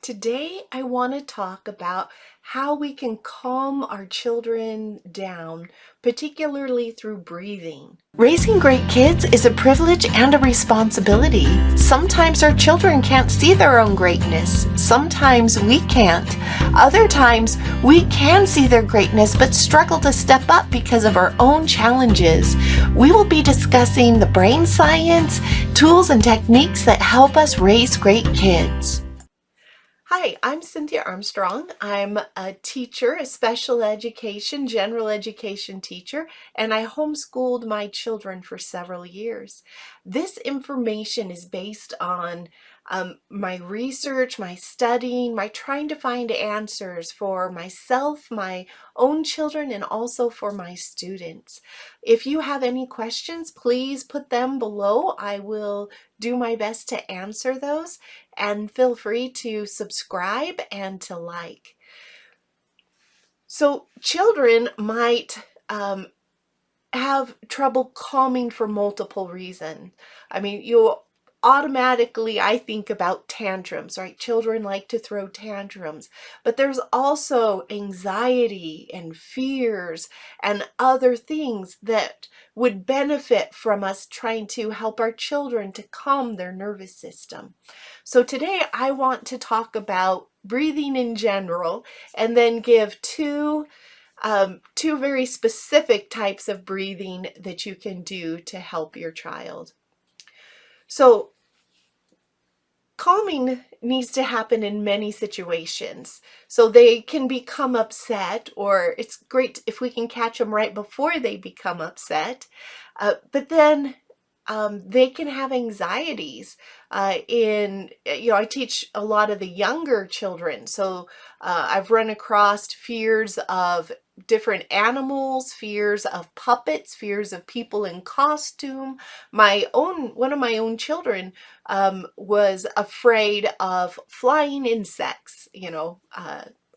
Today, I want to talk about how we can calm our children down, particularly through breathing. Raising great kids is a privilege and a responsibility. Sometimes our children can't see their own greatness. Sometimes we can't. Other times we can see their greatness but struggle to step up because of our own challenges. We will be discussing the brain science, tools and techniques that help us raise great kids. Hi, I'm Cynthia Armstrong. I'm a teacher, a special education, general education teacher, and I homeschooled my children for several years. This information is based on my research, my studying, my trying to find answers for myself, my own children, and also for my students. If you have any questions, please put them below. I will do my best to answer those. And feel free to subscribe and to like. So children might have trouble calming for multiple reasons. I mean, I think about tantrums, right? Children like to throw tantrums, but there's also anxiety and fears and other things that would benefit from us trying to help our children to calm their nervous system. So today I want to talk about breathing in general and then give two very specific types of breathing that you can do to help your child. So calming needs to happen in many situations. So they can become upset, or it's great if we can catch them right before they become upset. But then they can have anxieties I teach a lot of the younger children. So I've run across fears of different animals, fears of puppets, fears of people in costume. One of my own children was afraid of flying insects.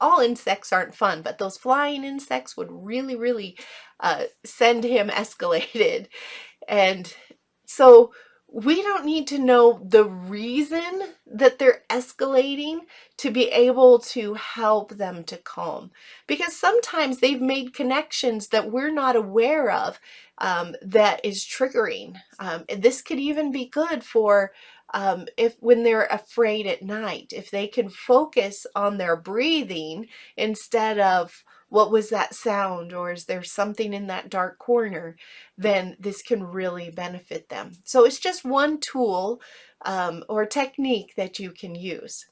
All insects aren't fun, but those flying insects would really send him escalated. And so we don't need to know the reason that they're escalating to be able to help them to calm. Because sometimes they've made connections that we're not aware of that is triggering. And this could even be good for if when they're afraid at night, if they can focus on their breathing instead of what was that sound, or is there something in that dark corner, then this can really benefit them. So it's just one tool or technique that you can use.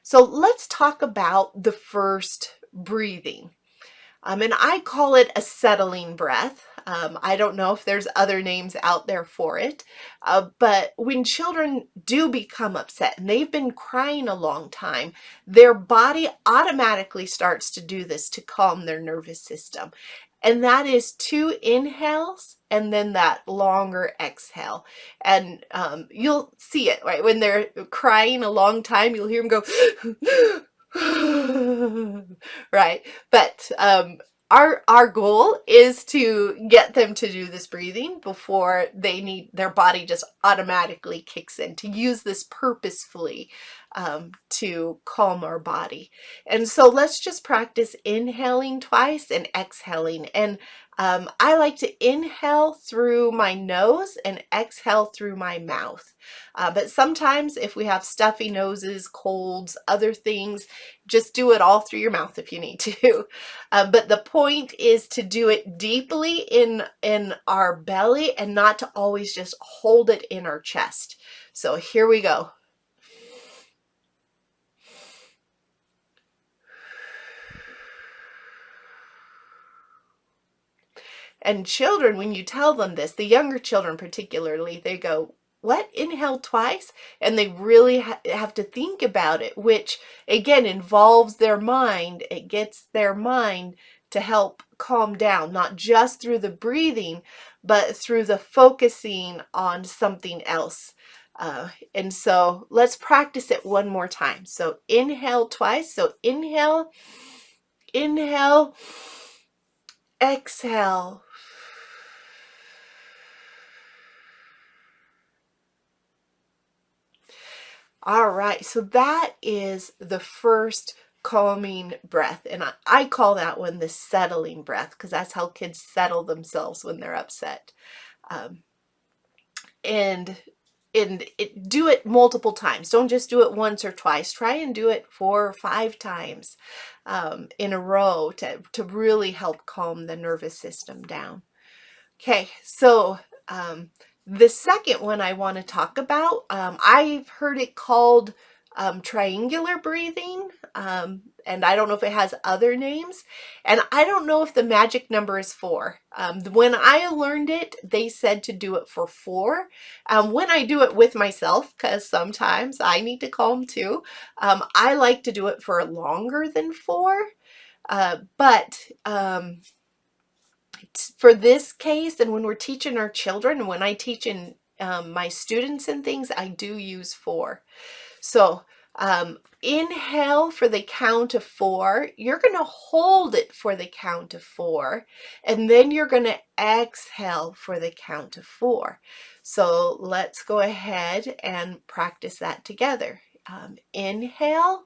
So let's talk about the first breathing. And I call it a settling breath. I don't know if there's other names out there for it, but when children do become upset and they've been crying a long time, their body automatically starts to do this to calm their nervous system. And that is 2 inhales and then that longer exhale. And you'll see it, right? When they're crying a long time, you'll hear them go, right? But our goal is to get them to do this breathing before their body just automatically kicks in, to use this purposefully to calm our body. And so let's just practice inhaling twice and exhaling. And I like to inhale through my nose and exhale through my mouth. But sometimes if we have stuffy noses, colds, other things, just do it all through your mouth if you need to. But the point is to do it deeply in our belly and not to always just hold it in our chest. So here we go. And children, when you tell them this, the younger children particularly, they go, what? Inhale twice? And they really have to think about it, which again involves their mind. It gets their mind to help calm down, not just through the breathing, but through the focusing on something else. And so let's practice it one more time. So inhale twice. So inhale, inhale, exhale. All right, so that is the first calming breath. And I call that one the settling breath because that's how kids settle themselves when they're upset. Um, and do it multiple times. Don't just do it once or twice. Try and do it 4 or 5 times in a row to really help calm the nervous system down. Okay, so the second one I want to talk about, I've heard it called triangular breathing, and I don't know if it has other names, and I don't know if the magic number is 4. When I learned it, they said to do it for 4. When I do it with myself, because sometimes I need to calm too, I like to do it for longer than 4, but for this case, and when we're teaching our children, and when I teach in my students and things, I do use 4. So inhale for the count of 4. You're going to hold it for the count of 4, and then you're going to exhale for the count of 4. So let's go ahead and practice that together. Inhale.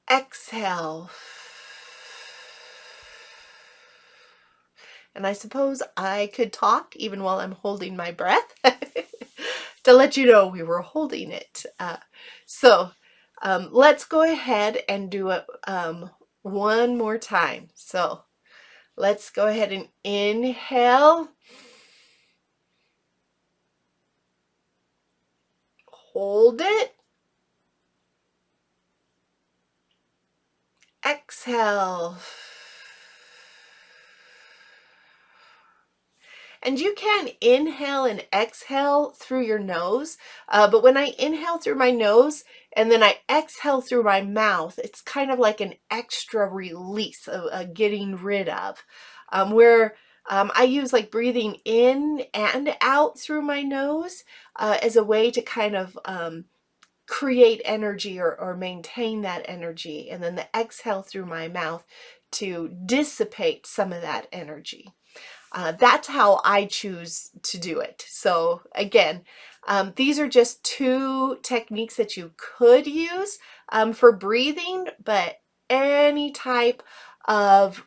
Exhale. And I suppose I could talk even while I'm holding my breath to let you know we were holding it. So let's go ahead and do it one more time. So let's go ahead and inhale. Hold it. Exhale. And you can inhale and exhale through your nose, but when I inhale through my nose and then I exhale through my mouth, it's kind of like an extra release of getting rid of, where I use like breathing in and out through my nose as a way to kind of create energy or maintain that energy, and then the exhale through my mouth to dissipate some of that energy. That's how I choose to do it. So again, these are just 2 techniques that you could use for breathing, but any type of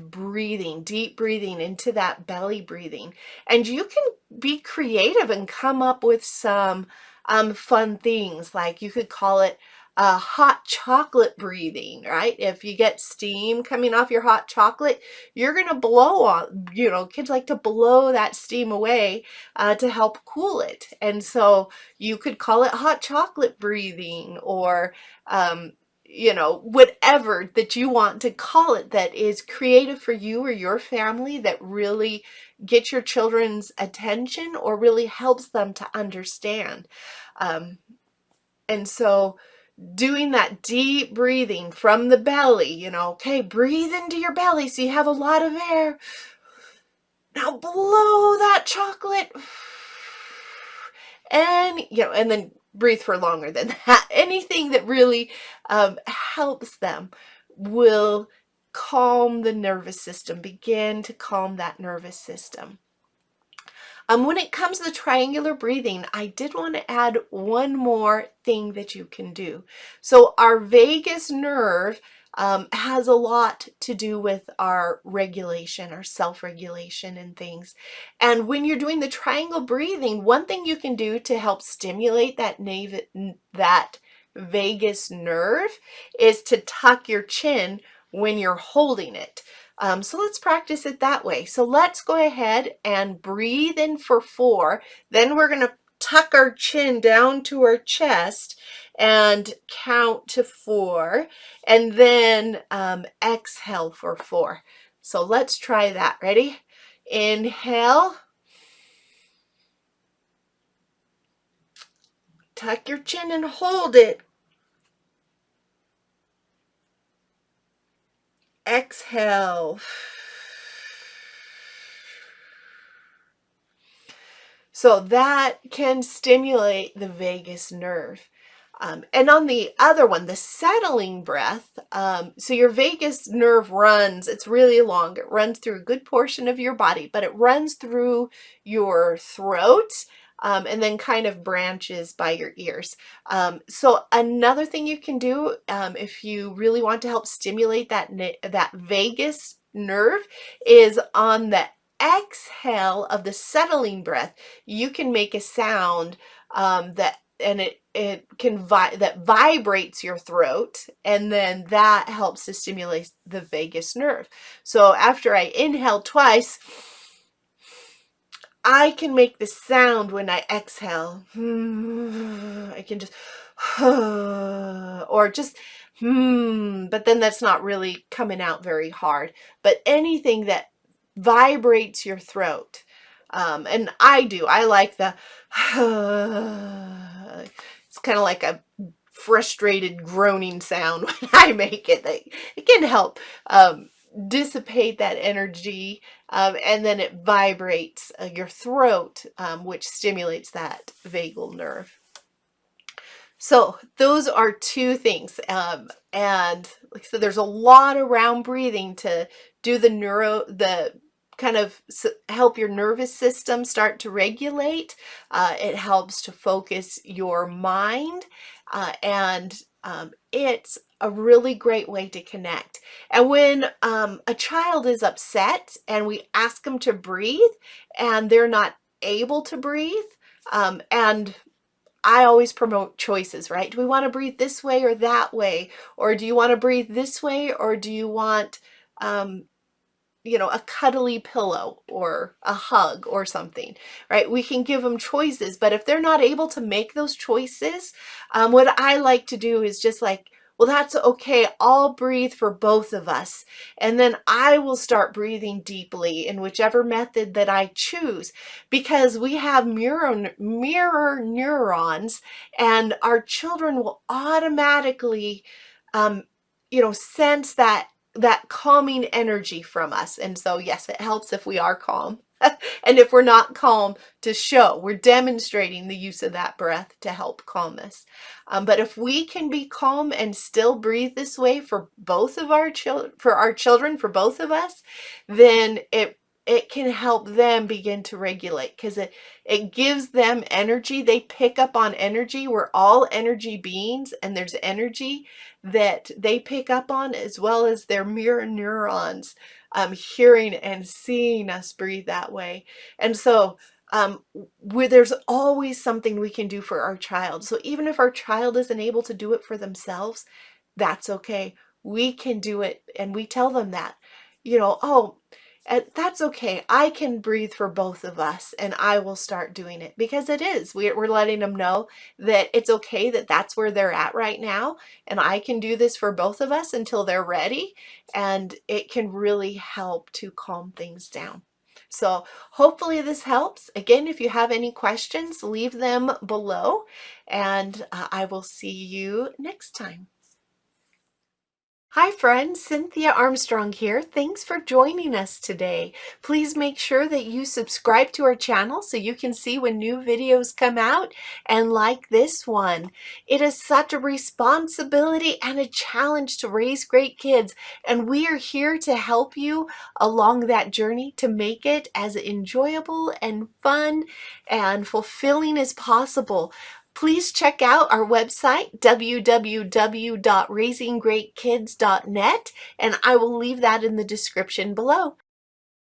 breathing, deep breathing into that belly breathing. And you can be creative and come up with some fun things. Like you could call it hot chocolate breathing, right? If you get steam coming off your hot chocolate, you're going to blow on, kids like to blow that steam away to help cool it. And so you could call it hot chocolate breathing, or, whatever that you want to call it that is creative for you or your family, that really gets your children's attention or really helps them to understand. And so doing that deep breathing from the belly, okay, breathe into your belly so you have a lot of air. Now blow that chocolate. And, and then breathe for longer than that. Anything that really helps them will calm the nervous system, begin to calm that nervous system. When it comes to the triangular breathing, I did want to add one more thing that you can do. So our vagus nerve has a lot to do with our regulation, our self-regulation and things. And when you're doing the triangle breathing, one thing you can do to help stimulate that vagus nerve is to tuck your chin when you're holding it. So let's practice it that way. So let's go ahead and breathe in for 4. Then we're going to tuck our chin down to our chest and count to 4. And then exhale for 4. So let's try that. Ready? Inhale. Tuck your chin and hold it. Exhale. So that can stimulate the vagus nerve. And on the other one, the settling breath, so your vagus nerve runs, it's really long. It runs through a good portion of your body, but it runs through your throat, and then kind of branches by your ears. So another thing you can do, if you really want to help stimulate that vagus nerve, is on the exhale of the settling breath, you can make a sound that vibrates your throat, and then that helps to stimulate the vagus nerve. So after I inhale twice, I can make the sound when I exhale. I can just, or just, but then that's not really coming out very hard. But anything that vibrates your throat, and I like the, it's kind of like a frustrated groaning sound when I make it. It can help dissipate that energy, and then it vibrates your throat, which stimulates that vagal nerve. So those are two things. And like I said, there's a lot around breathing to do the kind of help your nervous system start to regulate. It helps to focus your mind, and it's a really great way to connect. And when a child is upset and we ask them to breathe and they're not able to breathe, and I always promote choices, right? Do we want to breathe this way or that way? Or do you want to breathe this way? Or do you want, a cuddly pillow or a hug or something, right? We can give them choices, but if they're not able to make those choices, what I like to do is just like, well, that's okay. I'll breathe for both of us. And then I will start breathing deeply in whichever method that I choose, because we have mirror neurons, and our children will automatically, sense that calming energy from us. And so, yes, it helps if we are calm. And if we're not calm, to show we're demonstrating the use of that breath to help calm us. But if we can be calm and still breathe this way for both of our children, for both of us, then it can help them begin to regulate, because it gives them energy. They pick up on energy. We're all energy beings, and there's energy that they pick up on, as well as their mirror neurons, hearing and seeing us breathe that way. And so there's always something we can do for our child. So even if our child isn't able to do it for themselves, that's okay. We can do it, and we tell them that, that's okay. I can breathe for both of us, and I will start doing it, because it is. We're letting them know that it's okay, that that's where they're at right now, and I can do this for both of us until they're ready, and it can really help to calm things down. So hopefully this helps. Again, if you have any questions, leave them below, and I will see you next time. Hi friends, Cynthia Armstrong here. Thanks for joining us today. Please make sure that you subscribe to our channel so you can see when new videos come out, and like this one. It is such a responsibility and a challenge to raise great kids, and we are here to help you along that journey to make it as enjoyable and fun and fulfilling as possible. Please check out our website, www.raisinggreatkids.net, and I will leave that in the description below.